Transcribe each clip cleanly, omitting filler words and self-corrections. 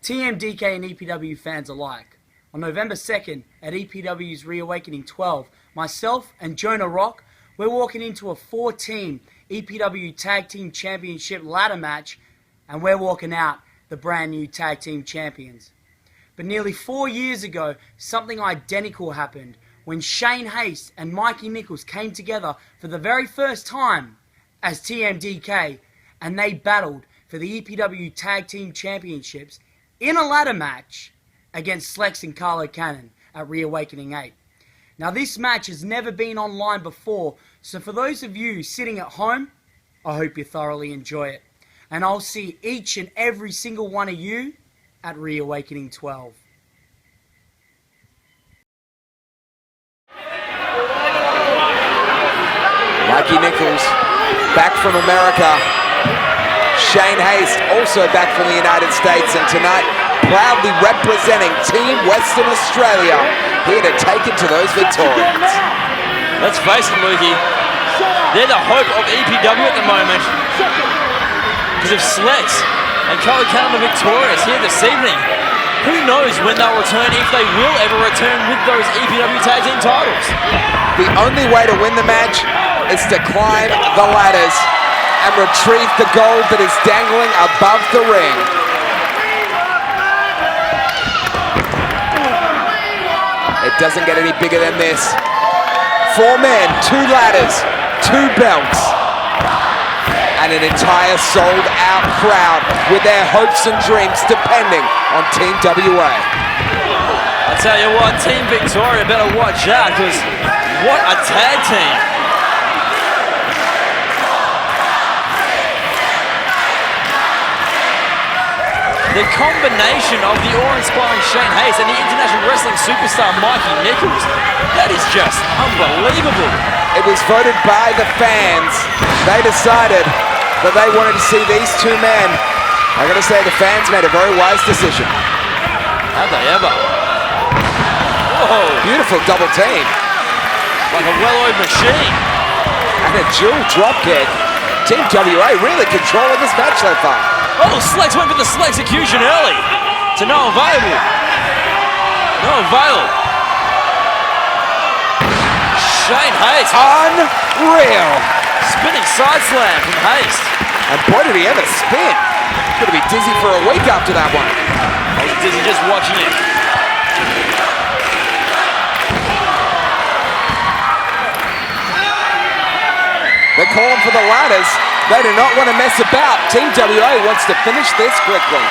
TMDK and EPW fans alike. On November 2nd at EPW's ReAwakening 12, myself and Jonah Rock, we're walking into a 4-team EPW Tag Team Championship ladder match, and we're walking out the brand new Tag Team Champions. But nearly 4 years ago, something identical happened when Shane Haste and Mikey Nichols came together for the very first time as TMDK, and they battled for the EPW Tag Team Championships in a ladder match against Slex and Carlo Cannon at ReAwakening 8. Now this match has never been online before, so for those of you sitting at home, I hope you thoroughly enjoy it. And I'll see each and every single one of you at ReAwakening 12. Mikey Nichols, back from America. Shane Haste, also back from the United States, and tonight proudly representing Team Western Australia, here to take it to those Victorians. Let's face it, Lukey, they're the hope of EPW at the moment. Because if Slex and Carlo Cannon are victorious here this evening, who knows when they'll return, if they will ever return with those EPW Tag Team titles. The only way to win the match is to climb the ladders and retrieve the gold that is dangling above the ring. It doesn't get any bigger than this. 4 men, 2 ladders, 2 belts, and an entire sold-out crowd with their hopes and dreams depending on Team WA. I tell you what, Team Victoria better watch out, because what a tag team. The combination of the awe-inspiring Shane Haste and the international wrestling superstar Mikey Nichols, that is just unbelievable. It was voted by the fans. They decided that they wanted to see these 2 men. I gotta say, the fans made a very wise decision. How'd they ever? Whoa. Beautiful double team. Like a well-oiled machine. And a dual drop kick. Team WA really controlling this match so far. Oh, Slex went for the Slexecution early. To no avail. No avail. Shane Haste. Unreal. Spinning side slam from Haste. And boy, did he ever spin. Gonna be dizzy for a week after that one. I was dizzy just watching it. They're calling for the ladders. They do not want to mess about. Team WA wants to finish this quickly.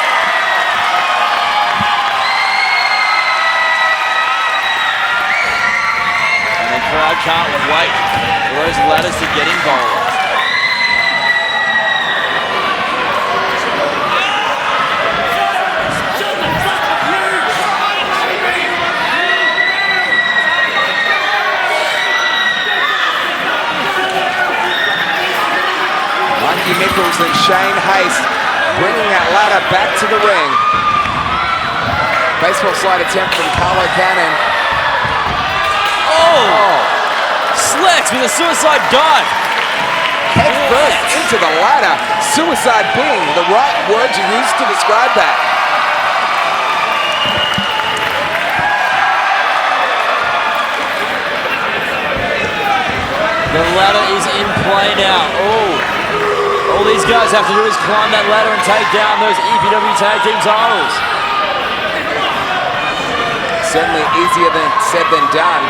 And the crowd can't wait for those ladders to get involved. Mikey Nichols and Shane Haste bringing that ladder back to the ring. Baseball slide attempt from Carlo Cannon. Oh! Slex with a suicide dive. Head first into the ladder. Suicide being the right word to use to describe that. The ladder is in play now. Oh! All these guys have to do is climb that ladder and take down those EPW Tag Team titles. Certainly easier than said than done.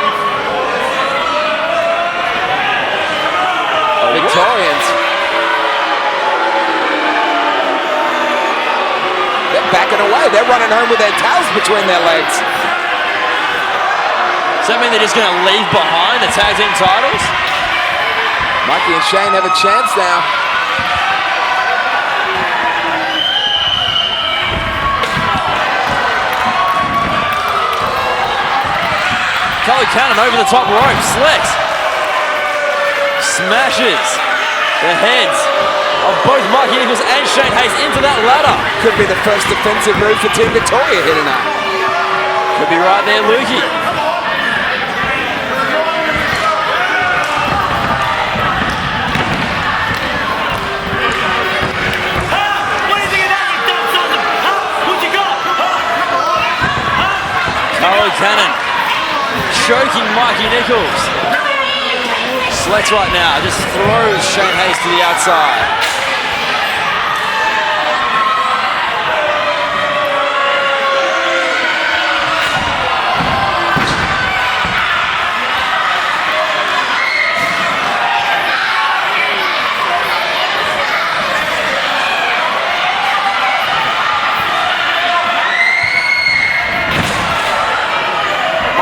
Victorians. They're backing away. They're running home with their tails between their legs. Does that mean they're just going to leave behind the Tag Team titles? Mikey and Shane have a chance now. Carlo Cannon over the top rope. Slex smashes the heads of both Mikey Nichols and Shane Haste into that ladder. Could be the first defensive move for Team Victoria here tonight. Could be right there, Lukey. choking Mikey Nichols. Slex right now just throws Shane Hayes to the outside.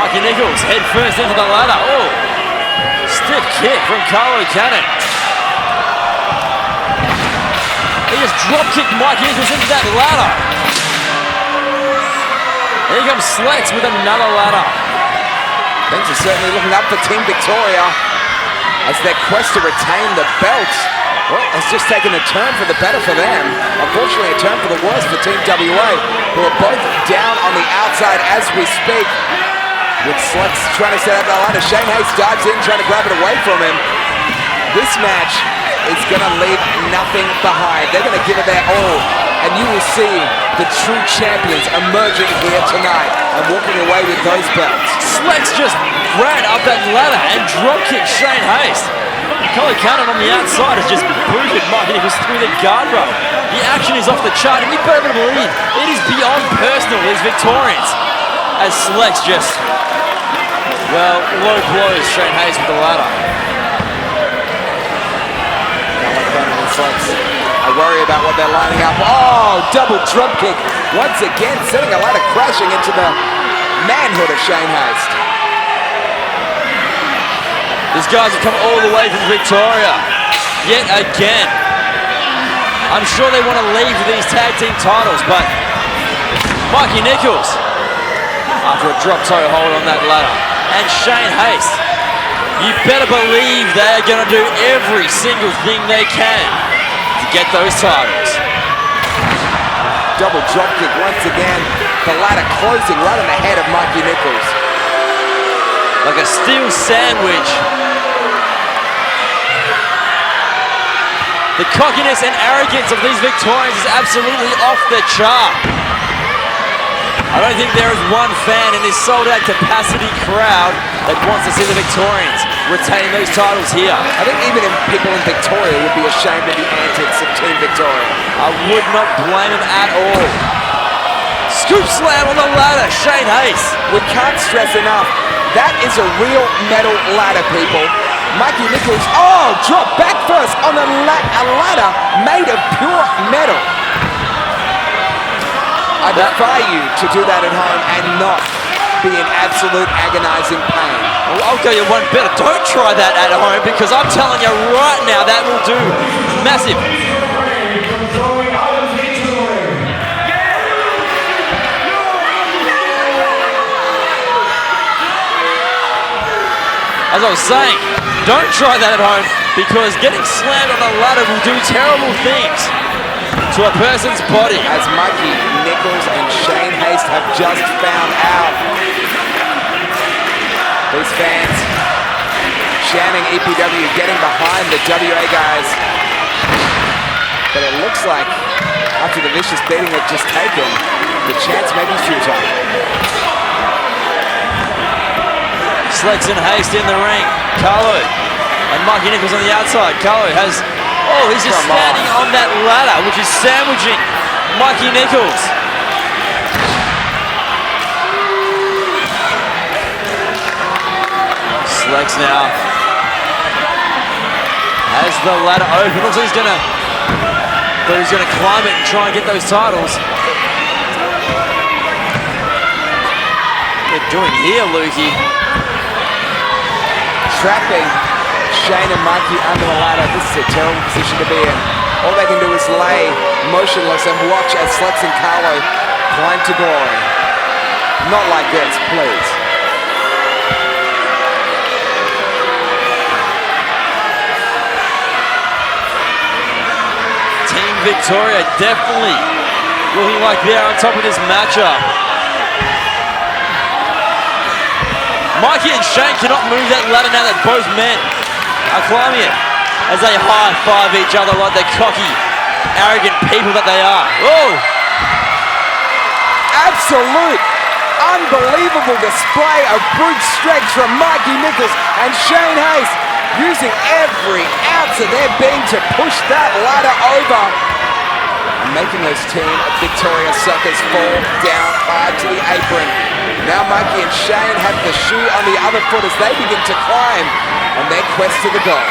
Mikey Nichols head first into the ladder. Oh, stiff kick from Carlo Cannon. He just drop kicked Mikey Nichols into that ladder. Here comes Slex with another ladder. Things are certainly looking up for Team Victoria as their quest to retain the belt, well, has just taken a turn for the better for them. Unfortunately, a turn for the worse for Team WA, who are both down on the outside as we speak. With Slex trying to set up the ladder, Shane Hayes dives in, trying to grab it away from him. This match is going to leave nothing behind. They're going to give it their all, and you will see the true champions emerging here tonight and walking away with those belts. Slex just ran up that ladder and drop-kicked Shane Hayes. Colin Cannon on the outside has just booted Mikey Nichols through the guardrail. The action is off the chart, and you better believe it is beyond personal, these Victorians. As Slex just, well, low blows Shane Hayes with the ladder. I worry about what they're lining up. Oh, double drop kick. Once again, sending a ladder crashing into the manhood of Shane Hayes. These guys have come all the way from Victoria. Yet again. I'm sure they want to leave for these tag team titles, but Mikey Nichols, after a drop toe hold on that ladder, and Shane Hayes, you better believe they're going to do every single thing they can to get those titles. Double drop kick once again. The ladder closing right on the head of Mikey Nichols. Like a steel sandwich. The cockiness and arrogance of these Victorians is absolutely off the chart. I don't think there is one fan in this sold-out capacity crowd that wants to see the Victorians retain those titles here. I think even people in Victoria would be ashamed of the antics of Team Victoria. I would not blame them at all. Scoop slam on the ladder, Shane Hayes. We can't stress enough, that is a real metal ladder, people. Mikey Nichols, oh, drop back first on a ladder made of pure metal. I defy you to do that at home and not be in absolute agonizing pain. Well, I'll go you one better. Don't try that at home, because I'm telling you right now that will do massive. As I was saying, don't try that at home, because getting slammed on a ladder will do terrible things to a person's body. As Mikey Nichols and Shane Hayes have just found out. These fans chanting EPW, getting behind the WA guys. But it looks like, after the vicious beating they've just taken, the chance may be futile. Slex and Hayes in the ring. Carlo and Mikey Nichols on the outside. Carlo has, oh, he's just standing on that ladder, which is sandwiching Mikey Nichols. Slex now has the ladder open. Looks like he's gonna climb it and try and get those titles. What are you doing here, Lukey? Trapping Shane and Mikey under the ladder. This is a terrible position to be in. All they can do is lay motionless and watch as Slex and Carlo climb to glory. Not like this, please. Team Victoria definitely looking like they're on top of this matchup. Mikey and Shane cannot move that ladder now that both men are climbing it as they high-five each other like the cocky, arrogant people that they are. Oh! Absolute Unbelievable display of brute strength from Mikey Nichols and Shane Hayes, using every ounce of their being to push that ladder over and making those Team Victoria suckers fall down hard to the apron. Now Mikey and Shane have the shoe on the other foot as they begin to climb on their quest to the goal.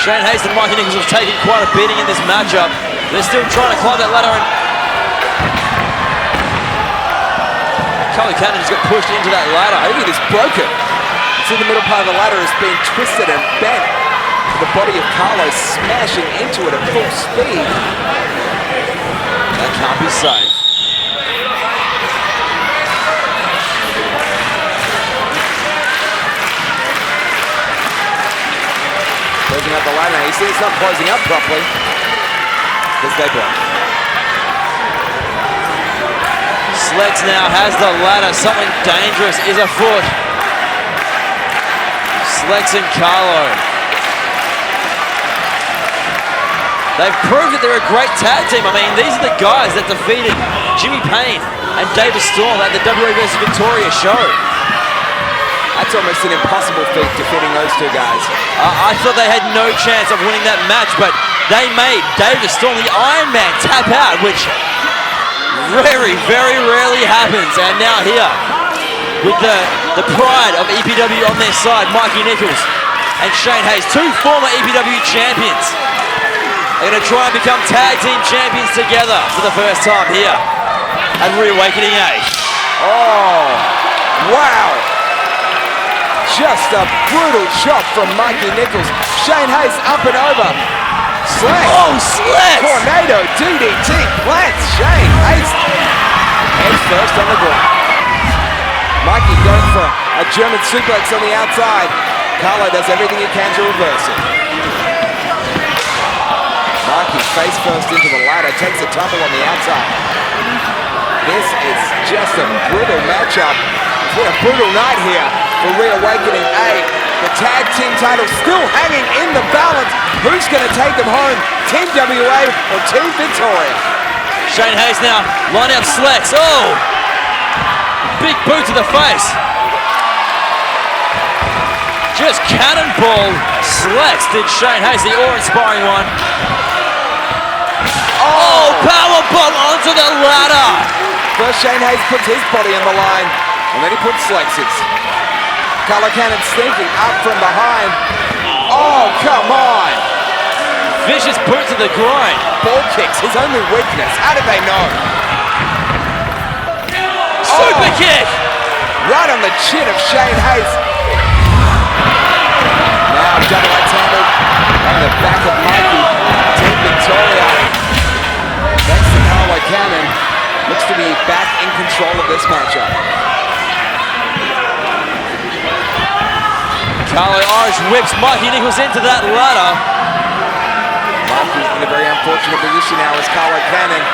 Shane Hayes and Mikey Nichols have taken quite a beating in this matchup. They're still trying to climb that ladder, and Charlie Cannon just got pushed into that ladder. Maybe it is broken. See, the middle part of the ladder has been twisted and bent. The body of Carlos smashing into it at full speed. That can't be safe. Closing up the ladder. You see it's not closing up properly because they broke. Slex now has the ladder. Something dangerous is afoot. Slex and Carlo. They've proved that they're a great tag team. I mean, these are the guys that defeated Jimmy Payne and David Storm at the WA vs Victoria show. That's almost an impossible feat, defeating those two guys. I thought they had no chance of winning that match, but they made David Storm, the Iron Man, tap out, which very, very rarely happens. And now here, with the pride of EPW on their side, Mikey Nichols and Shane Hayes, two former EPW champions, are going to try and become tag team champions together for the first time here at ReAwakening 8. Oh, wow. Just a brutal chop from Mikey Nichols. Shane Hayes up and over. Slex. Oh, Slex! Tornado DDT plants Shane Hayes. Head first on the ground. Mikey going for a German suplex on the outside. Carlo does everything he can to reverse it. Mikey face first into the ladder, takes a tumble on the outside. This is just a brutal matchup. It's been a brutal night here for ReAwakening 8. The tag team title still hanging in the balance. Who's going to take them home? Team WA or Team Victoria? Shane Hayes now lining up Slex. Oh! Big boot to the face. Just cannonball Slex did Shane Hayes, the awe-inspiring one. Oh, powerbomb onto the ladder. First Shane Hayes puts his body on the line, and then he puts Slex's. Carlo Cannon sneaking up from behind. Oh, come on. Vicious boot to the groin. Ball kicks, his only weakness. How did they know? Super kick. Right on the chin of Shane Hayes. Now double axe handle on the back of Mikey. Team Victoria. Thanks to Carlo Cannon. Looks to be back in control of this matchup. Carlo Irish whips Mikey Nichols into that ladder. Mikey in a very unfortunate position now as Carlo Cannon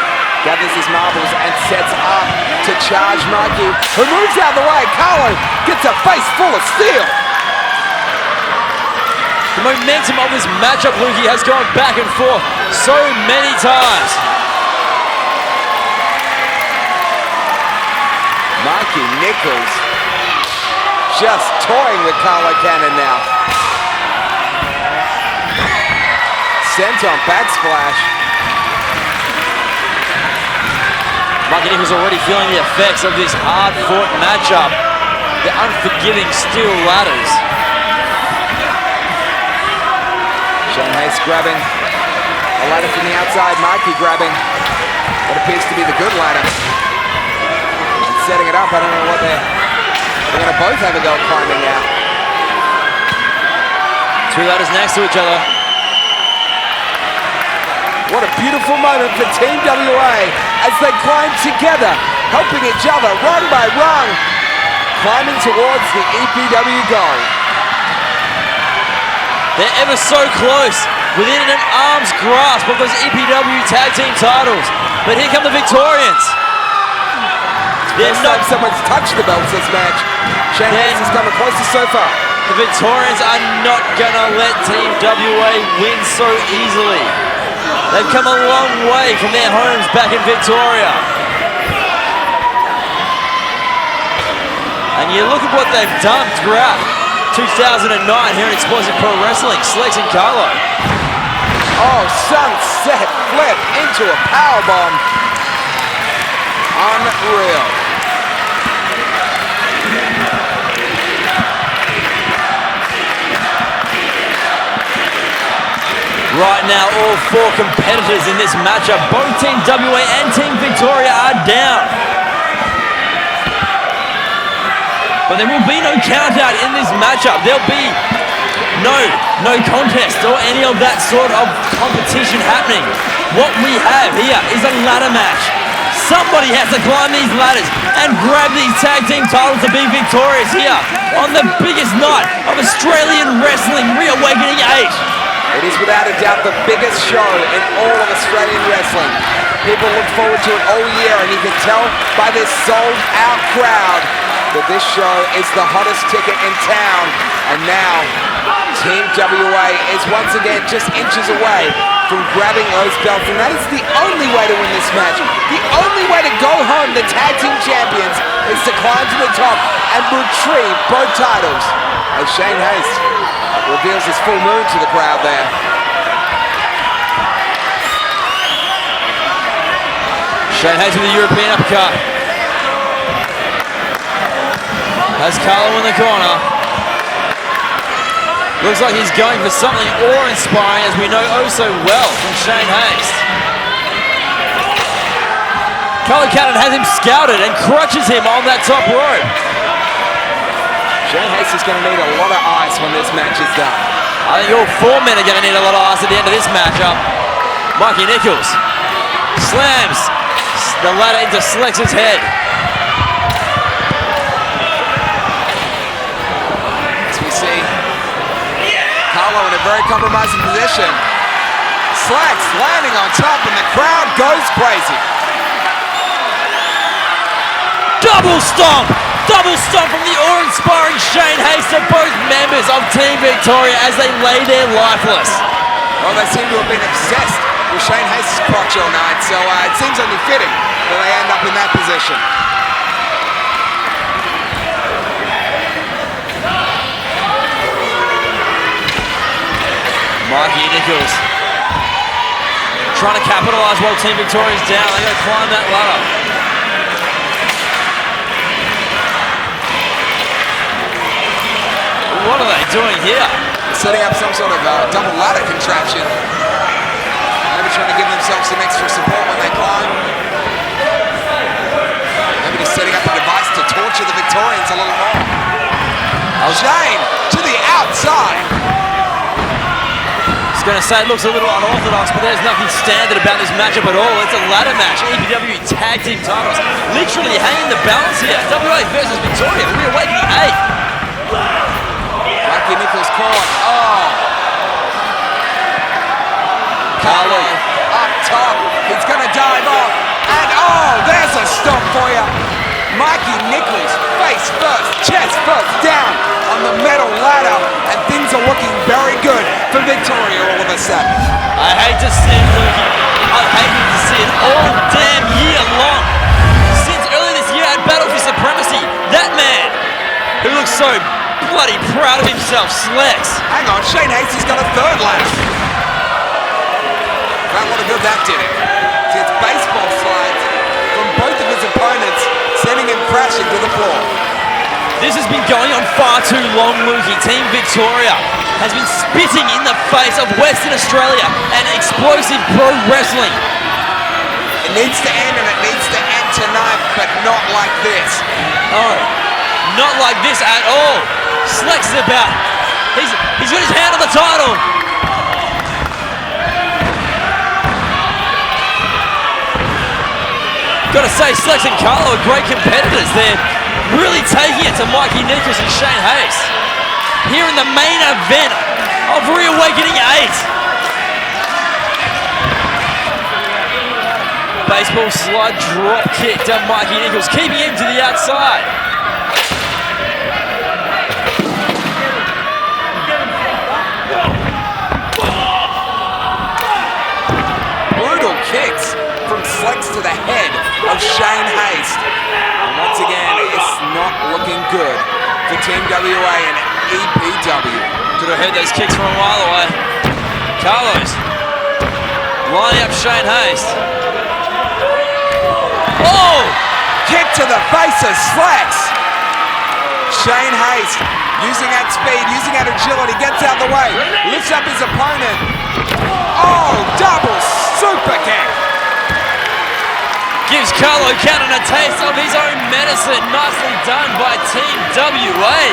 gathers his marbles and sets up to charge Mikey, who moves out of the way. Carlo gets a face full of steel. The momentum of this matchup, Lukey, has gone back and forth so many times. Mikey Nichols just toying with Carlo Cannon now. Senton backsplash. Mikey Nichols already feeling the effects of this hard-fought matchup. The unforgiving steel ladders. Shane Hayes grabbing a ladder from the outside. Mikey grabbing what appears to be the good ladder. And setting it up. I don't know what they're going to both have a go climbing now. Two ladders next to each other. What a beautiful moment for Team WA as they climb together, helping each other rung by rung, climbing towards the EPW goal. They're ever so close, within an arm's grasp of those EPW tag team titles. But here come the Victorians. They're not someone's touched the belts this match. Shane Hayes is coming closer so far. The Victorians are not gonna let Team WA win so easily. They've come a long way from their homes back in Victoria. And you look at what they've done throughout 2009 here in Explosive Pro Wrestling. Slex and Carlo. Oh, sunset flip into a powerbomb. Unreal. Right now, all four competitors in this matchup, both Team WA and Team Victoria, are down. But there will be no count-out in this matchup. There'll be no contest or any of that sort of competition happening. What we have here is a ladder match. Somebody has to climb these ladders and grab these tag team titles to be victorious here on the biggest night of Australian wrestling, ReAwakening 8. It is without a doubt the biggest show in all of Australian wrestling. People look forward to it all year, and you can tell by this sold-out crowd that this show is the hottest ticket in town. And now, Team WA is once again just inches away from grabbing those belts, and that is the only way to win this match. The only way to go home the tag team champions is to climb to the top and retrieve both titles. As Shane Hayes reveals his full moon to the crowd there. Shane Hayes with the European uppercut. Has Carlo in the corner. Looks like he's going for something awe-inspiring, as we know oh so well from Shane Hayes. Carlo Cannon has him scouted and crutches him on that top rope. Shane Hayes is going to need a lot of ice when this match is done. I think all four men are going to need a lot of ice at the end of this matchup. Mikey Nichols slams the ladder into Slex's head. As we see Carlo in a very compromising position. Slex landing on top and the crowd goes crazy. Double stomp! Double stomp from the awe-inspiring Shane Hayes to both members of Team Victoria as they lay there lifeless. Well, they seem to have been obsessed with Shane Hayes' crotch all night, so it seems only fitting that they end up in that position. Mikey Nichols trying to capitalise while Team Victoria's down. They got to climb that ladder. What are they doing here? Setting up some sort of double ladder contraption. Maybe trying to give themselves some extra support when they climb. Maybe just setting up a device to torture the Victorians a little more. Shane to the outside. I was going to say it looks a little unorthodox, but there's nothing standard about this matchup at all. It's a ladder match. EPW Tag Team titles literally hanging the balance here. WA versus Victoria. ReAwakening 8. Mikey Nichols caught. Oh. Carlo up top. He's going to dive off. And oh, there's a stop for you. Mikey Nichols face first, chest first down on the metal ladder. And things are looking very good for Victoria all of a sudden. I hate to see it, Lukey. I've hated to see it all damn year long. Since earlier this year at Battle for Supremacy, that man who looks so bloody proud of himself, Slex. Hang on, Shane Hayes has got a third ladder. Well, what a good that did it. See, it's baseball slides from both of his opponents, sending him crashing to the floor. This has been going on far too long, Lukey. Team Victoria has been spitting in the face of Western Australia and explosive pro wrestling. It needs to end, and it needs to end tonight, but not like this. No, not like this at all. Slex is about. He's got his hand on the title. Got to say, Slex and Carlo are great competitors. They're really taking it to Mikey Nichols and Shane Hayes here in the main event of ReAwakening 8. Baseball slide drop kick to Mikey Nichols, keeping him to the outside. suplex to the head of Shane Haste. And once again, it's not looking good for Team WA and EPW. Could have heard those kicks from a mile away. Carlos lining up Shane Haste. Oh! Kick to the face of Slacks. Shane Haste using that speed, using that agility, gets out of the way, lifts up his opponent. Oh, double super kick. Gives Carlo Cannon a taste of his own medicine. Nicely done by Team WA.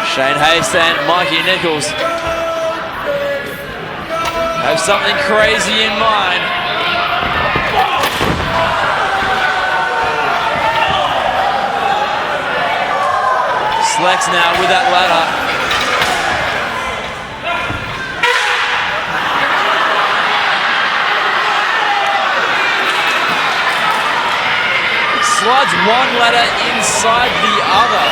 Shane Haste and Mikey Nichols have something crazy in mind. Slex now with that ladder. Slides one ladder inside the other.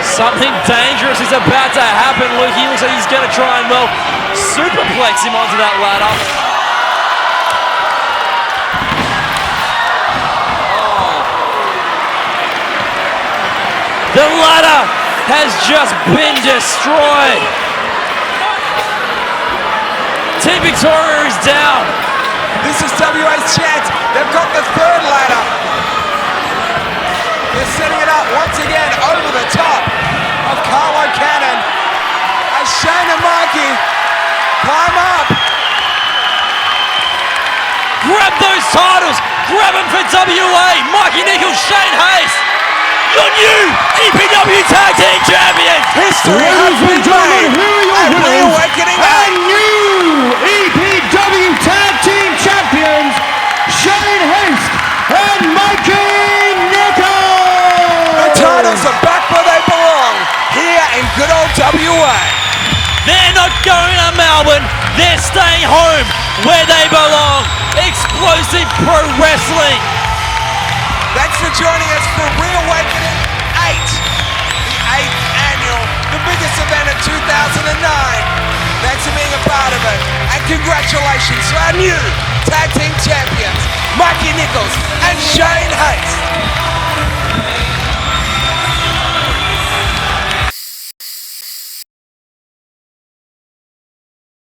Something dangerous is about to happen, Luke. He looks like he's going to try and, well, superplex him onto that ladder. Oh. The ladder has just been destroyed. Team Victoria is down. This is WA's chance. They've got the third ladder. They're setting it up once again over the top of Carlo Cannon as Shane and Mikey climb up. Grab those titles. Grab them for WA. Mikey Nichols, Shane Haste, your new EPW Tag Team Champions. History has been made at ReAwakening. And new EPW Tag Team Champions, Shane Haste and Mikey Nichols. The titles are back where they belong, here in good old WA. They're not going to Melbourne. They're staying home where they belong. Explosive Pro Wrestling. Thanks for joining us for ReAwakening 8, the 8th annual, the biggest event of 2009. Thanks for being a part of it. And congratulations to our new tag team champions, Mikey Nichols and Shane Haste.